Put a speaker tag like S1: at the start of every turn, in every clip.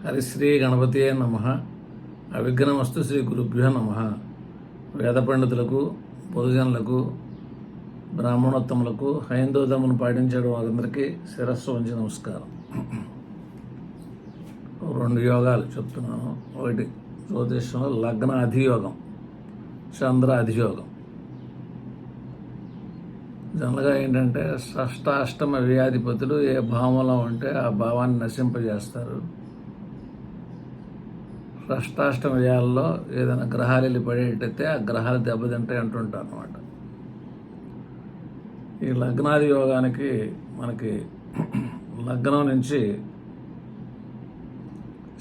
S1: హరిశ్రీ గణపతియే నమః. అవిఘ్నమస్తు శ్రీ గురుభ్యో నమః. వేద పండితులకు, పొదుజనులకు, బ్రాహ్మణోత్తములకు, హైందవధమును పాటించడం వారందరికీ శిరస్సు వంచి నమస్కారం. 2 యోగాలు చెప్తున్నాను. ఒకటి జ్యోతిష్యంలో లగ్న అధియోగం, చంద్ర అధియోగం. జనరల్గా ఏంటంటే షష్టాష్టమ వ్యాధిపతులు ఏ భావంలో ఉంటే ఆ భావాన్ని నశింపజేస్తారు. షష్టాష్టమ వ్యయాల్లో ఏదైనా గ్రహాలు వెళ్ళి పడేటైతే ఆ గ్రహాలు దెబ్బతింటాయి అంటుంటారు అన్నమాట. ఈ లగ్నాది యోగానికి మనకి లగ్నం నుంచి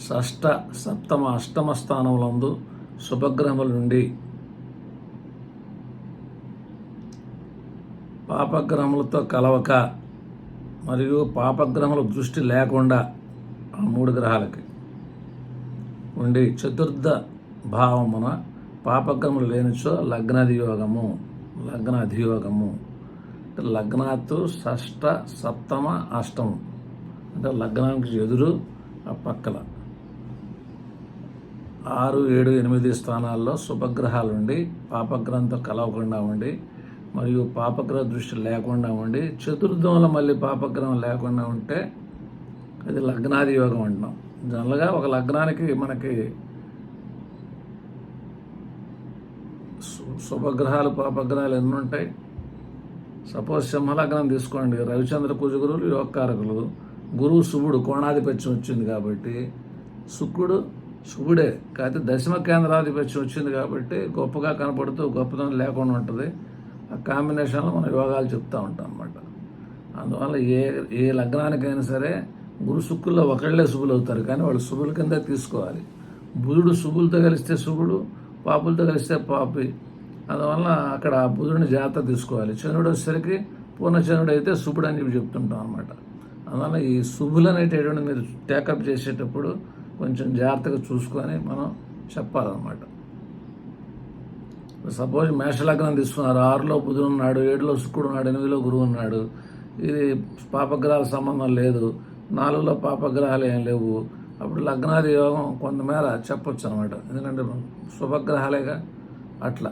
S1: షష్ట, సప్తమ, అష్టమ స్థానములందు శుభగ్రహముల నుండి పాపగ్రహములతో కలవక మరియు పాపగ్రహముల దృష్టి లేకుండా ఆ 3 గ్రహాలకి ఉండి చతుర్థ భావమున పాపగ్రహములు లేనిచో లగ్నాధియోగము, లగ్న అధియోగము. అంటే లగ్నాత్తు షష్ట, సప్తమ, అష్టమం అంటే లగ్నానికి ఎదురు ఆ పక్కల 6, 7, 8 స్థానాల్లో శుభగ్రహాలు ఉండి పాపగ్రహంతో కలవకుండా ఉండి మరియు పాపగ్రహ దృష్టి లేకుండా ఉండి చతుర్థంలో మళ్ళీ పాపగ్రహం లేకుండా ఉంటే అది లగ్నాది యోగం అంటున్నాం. జనరల్గా ఒక లగ్నానికి మనకి శుభగ్రహాలు, పాపగ్రహాలు ఎన్ని ఉంటాయి? సపోజ్ సింహలగ్నం తీసుకోండి. రవిచంద్ర కుజగురువులు యోగకారకులు, గురువు శుభుడు కోణాధిపత్యం వచ్చింది కాబట్టి, శుక్రుడు శుభుడే కాకపోతే దశమ కేంద్రాధిపత్యం వచ్చింది కాబట్టి గొప్పగా కనపడుతూ గొప్పదనం లేకుండా ఉంటుంది. ఆ కాంబినేషన్లో మనం యోగాలు చెప్తూ ఉంటాం అన్నమాట. అందువల్ల ఏ లగ్నానికైనా సరే గురు శుక్రుల్లో ఒకళ్ళే శుభులు అవుతారు, కానీ వాళ్ళు శుభుల కింద తీసుకోవాలి. బుధుడు శుభులతో కలిస్తే శుభుడు, పాపులతో కలిస్తే పాపి. అందువల్ల అక్కడ బుధుడిని జాగ్రత్త తీసుకోవాలి. చంద్రుడు వచ్చేసరికి పూర్ణచంద్రుడు అయితే శుభుడు అని చెప్పి చెప్తుంటాం అనమాట. అందువల్ల ఈ శుభులు అనేటటువంటి మీరు టేకప్ చేసేటప్పుడు కొంచెం జాగ్రత్తగా చూసుకొని మనం చెప్పాలన్నమాట. సపోజ్ మేషలగ్నం తీసుకున్నారు. 6లో బుధుడు ఉన్నాడు, 7లో శుక్రుడు ఉన్నాడు, 8లో గురువు ఉన్నాడు. ఇది పాపగ్రహాల సంబంధం లేదు, 4లో పాపగ్రహాలు ఏం లేవు. అప్పుడు లగ్నాది యోగం కొంతమేర చెప్పొచ్చు అనమాట. ఎందుకంటే శుభగ్రహాలేగా అట్లా.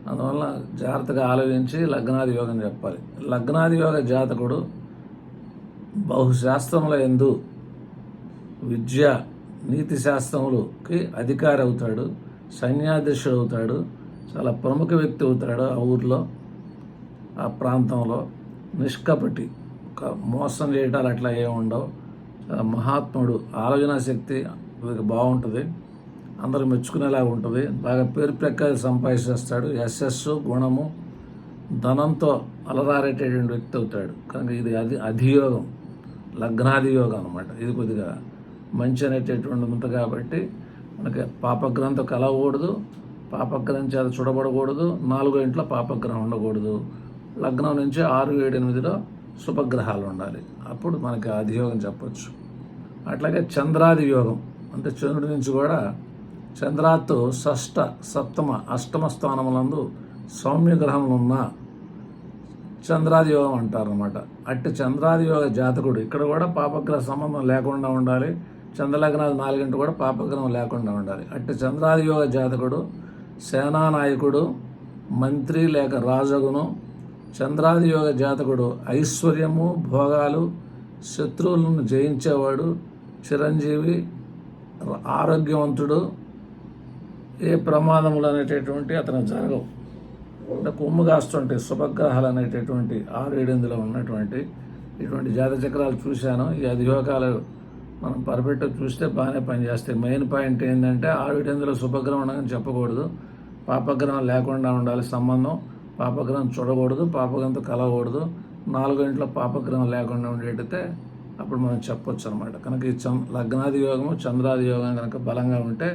S1: అందువల్ల జాగ్రత్తగా ఆలోచించి లగ్నాది యోగం చెప్పాలి. లగ్నాది యోగ జాతకుడు బహుశాస్త్రముల యందు విద్య, నీతి శాస్త్రములకి అధికారి అవుతాడు, సైన్యాధ్యక్షుడు అవుతాడు, చాలా ప్రముఖ వ్యక్తి అవుతాడు ఆ ఊర్లో, ఆ ప్రాంతంలో. నిష్కపటి, మోసం చేయటాలు అట్లా ఏమి ఉండవు. చాలా మహాత్ముడు, ఆలోచన శక్తి బాగుంటుంది, అందరూ మెచ్చుకునేలాగా ఉంటుంది. బాగా పేరు ప్రఖ్యాతి సంపాదిస్తాడు. యశస్సు, గుణము, ధనంతో అలరారేటటువంటి వ్యక్తి అవుతాడు. కనుక ఇది అధియోగం, లగ్నాధియోగం అనమాట. ఇది కొద్దిగా మంచి అనేటటువంటి ఉంటుంది కాబట్టి మనకి పాపగ్రహంతో కలవకూడదు, పాపగ్రహం చేత చూడబడకూడదు, 4 ఇంట్లో పాపగ్రహం ఉండకూడదు. లగ్నం నుంచి 6, 7, 8లో శుభగ్రహాలు ఉండాలి. అప్పుడు మనకి అధియోగం చెప్పచ్చు. అట్లాగే చంద్రాది యోగం అంటే చంద్రుడి నుంచి కూడా చంద్రాత్తు షష్ట, సప్తమ, అష్టమ స్థానములందు సౌమ్య గ్రహములు ఉన్న చంద్రాది యోగం అంటారనమాట. అట్టి చంద్రాది యోగ జాతకుడు ఇక్కడ కూడా పాపగ్రహ సంబంధం లేకుండా ఉండాలి. చంద్రలగ్నాది 4 కూడా పాపగ్రహం లేకుండా ఉండాలి. అట్టి చంద్రాది యోగ జాతకుడు సేనానాయకుడు, మంత్రి లేక రాజగును. చంద్రాది యోగ జాతకుడు ఐశ్వర్యము, భోగాలు, శత్రువులను జయించేవాడు, చిరంజీవి, ఆరోగ్యవంతుడు, ఏ ప్రమాదములు అనేటటువంటి అతను జరగవు. అంటే కొమ్ము కాస్తుంటాయి శుభగ్రహాలు అనేటటువంటి 6, 7 ఉన్నటువంటి ఇటువంటి జాత చక్రాలు చూశాను. ఈ అధియోగాలు మనం పర్ఫెక్ట్గా చూస్తే బాగానే పనిచేస్తాయి. మెయిన్ పాయింట్ ఏంటంటే 6, 7 శుభగ్రహం ఉండదని చెప్పకూడదు, పాపగ్రహం లేకుండా ఉండాలి సంబంధం. పాపగ్రహం చూడకూడదు, పాపగ్రహంతో కలవకూడదు. 4 ఇంట్లో పాపగ్రహం లేకుండా ఉండేటైతే అప్పుడు మనం చెప్పొచ్చు అనమాట. కనుక ఈ లగ్నాది యోగము, చంద్రాది యోగం కనుక బలంగా ఉంటే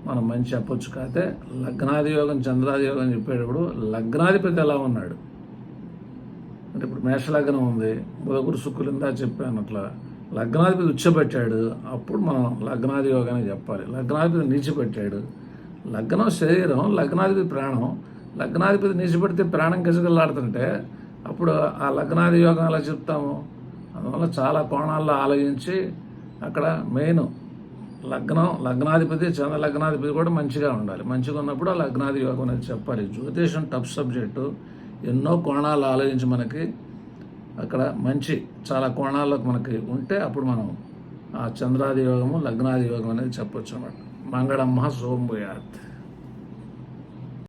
S1: మనం మంచి చెప్పొచ్చు. కాకపోతే లగ్నాది యోగం, చంద్రాది యోగం చెప్పేటప్పుడు లగ్నాధిపతి ఎలా ఉన్నాడు అంటే ఇప్పుడు మేషలగ్నం ఉంది, బుధగురు శుక్రులు ఇందా చెప్పాను. అట్లా లగ్నాధిపతి ఉచ్చపెట్టాడు, అప్పుడు మనం లగ్నాది యోగాన్ని చెప్పాలి. లగ్నాధిపతి నీచిపెట్టాడు, లగ్నం శరీరం, లగ్నాధిపతి ప్రాణం. లగ్నాధిపతి నీచిపెడితే ప్రాణం కిసకలాడుతుంటే అప్పుడు ఆ లగ్నాది యోగం ఎలా చెప్తాము? అందువల్ల చాలా కోణాల్లో ఆలోచించి అక్కడ మెయిన్ లగ్నాధిపతి చంద్ర లగ్నాధిపతి కూడా మంచిగా ఉండాలి. మంచిగా ఉన్నప్పుడు ఆ లగ్నాది యోగం అనేది చెప్పాలి. జ్యోతిషం టఫ్ సబ్జెక్టు, ఎన్నో కోణాలు ఆలోచించి మనకి అక్కడ చాలా కోణాల్లోకి మనకి ఉంటే అప్పుడు మనం ఆ చంద్రాది యోగము లగ్నాది యోగం అనేది చెప్పొచ్చు అన్నమాట. మంగళమ్మ శుభం భూయాత్.